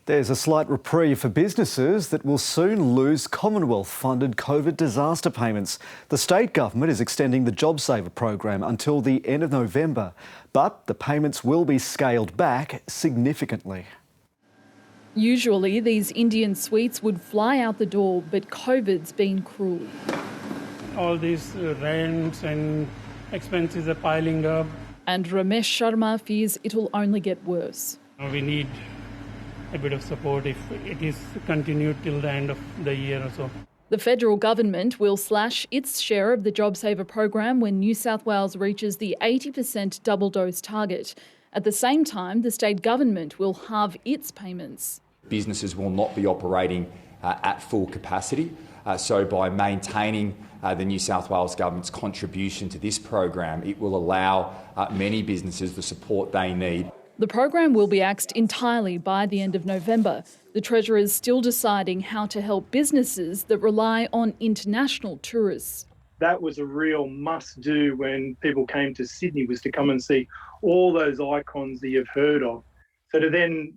There's a slight reprieve for businesses that will soon lose Commonwealth-funded COVID disaster payments. The state government is extending the JobSaver program until the end of November, but the payments will be scaled back significantly. Usually these Indian sweets would fly out the door, but COVID's been cruel. All these rents and expenses are piling up. And Ramesh Sharma fears it'll only get worse. We need a bit of support if it is continued till the end of the year or so. The federal government will slash its share of the JobSaver program when New South Wales reaches the 80% double dose target. At the same time, the state government will halve its payments. Businesses will not be operating at full capacity, so by maintaining the New South Wales government's contribution to this program, it will allow many businesses the support they need. The program will be axed entirely by the end of November. The Treasurer is still deciding how to help businesses that rely on international tourists. That was a real must-do when people came to Sydney, was to come and see all those icons that you've heard of. So to then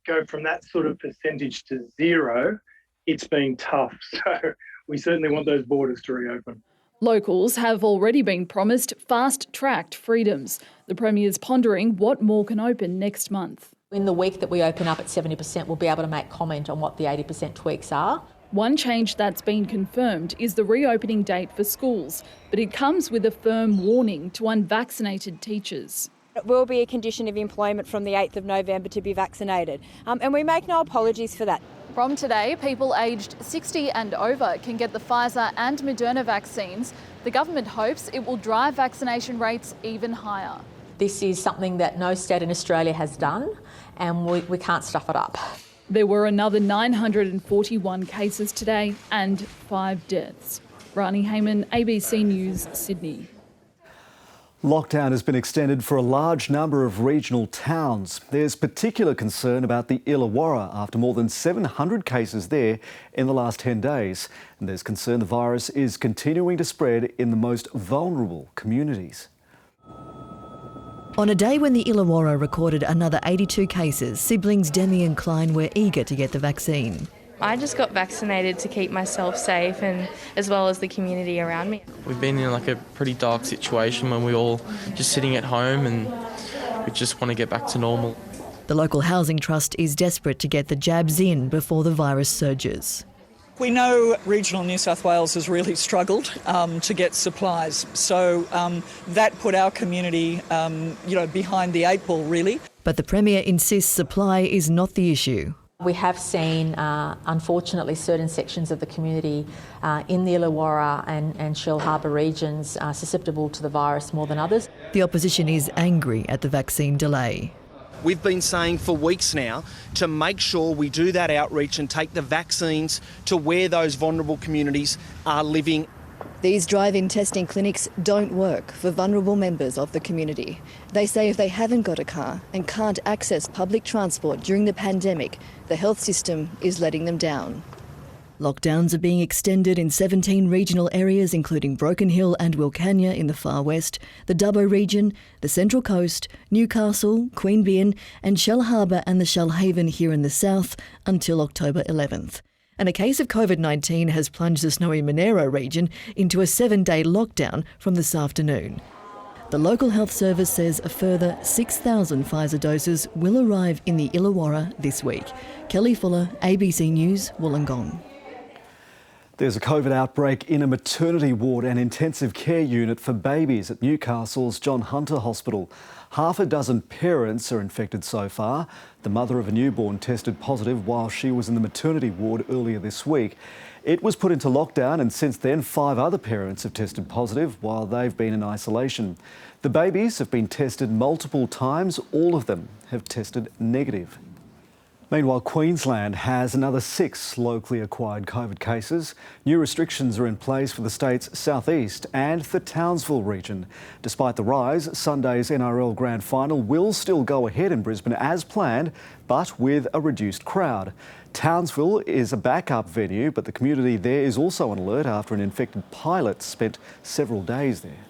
go from that sort of percentage to zero, it's been tough. So we certainly want those borders to reopen. Locals have already been promised fast-tracked freedoms. The Premier's pondering what more can open next month. In the week that we open up at 70%, we'll be able to make comment on what the 80% tweaks are. One change that's been confirmed is the reopening date for schools, but it comes with a firm warning to unvaccinated teachers. It will be a condition of employment from the 8th of November to be vaccinated, and we make no apologies for that. From today, people aged 60 and over can get the Pfizer and Moderna vaccines. The government hopes it will drive vaccination rates even higher. This is something that no state in Australia has done, and we can't stuff it up. There were another 941 cases today and 5 deaths. Rani Hayman, ABC News, Sydney. Lockdown has been extended for a large number of regional towns. There's particular concern about the Illawarra after more than 700 cases there in the last 10 days. And there's concern the virus is continuing to spread in the most vulnerable communities. On a day when the Illawarra recorded another 82 cases, siblings Demi and Klein were eager to get the vaccine. I just got vaccinated to keep myself safe and as well as the community around me. We've been in like a pretty dark situation when we're all just sitting at home and we just want to get back to normal. The local housing trust is desperate to get the jabs in before the virus surges. We know regional New South Wales has really struggled to get supplies, so that put our community behind the 8 ball really. But the Premier insists supply is not the issue. We have seen, unfortunately, certain sections of the community in the Illawarra and Shell Harbour regions susceptible to the virus more than others. The opposition is angry at the vaccine delay. We've been saying for weeks now to make sure we do that outreach and take the vaccines to where those vulnerable communities are living. These drive-in testing clinics don't work for vulnerable members of the community. They say if they haven't got a car and can't access public transport during the pandemic, the health system is letting them down. Lockdowns are being extended in 17 regional areas, including Broken Hill and Wilcannia in the far west, the Dubbo region, the Central Coast, Newcastle, Queanbeyan and Shell Harbour and the Shellhaven here in the south until October 11th. And a case of COVID-19 has plunged the snowy Monero region into a 7-day lockdown from this afternoon. The local health service says a further 6,000 Pfizer doses will arrive in the Illawarra this week. Kelly Fuller, ABC News, Wollongong. There's a COVID outbreak in a maternity ward and intensive care unit for babies at Newcastle's John Hunter Hospital. Half a dozen parents are infected so far. The mother of a newborn tested positive while she was in the maternity ward earlier this week. It was put into lockdown and since then 5 other parents have tested positive while they've been in isolation. The babies have been tested multiple times. All of them have tested negative. Meanwhile, Queensland has another 6 locally acquired COVID cases. New restrictions are in place for the state's southeast and the Townsville region. Despite the rise, Sunday's NRL Grand Final will still go ahead in Brisbane as planned, but with a reduced crowd. Townsville is a backup venue, but the community there is also on alert after an infected pilot spent several days there.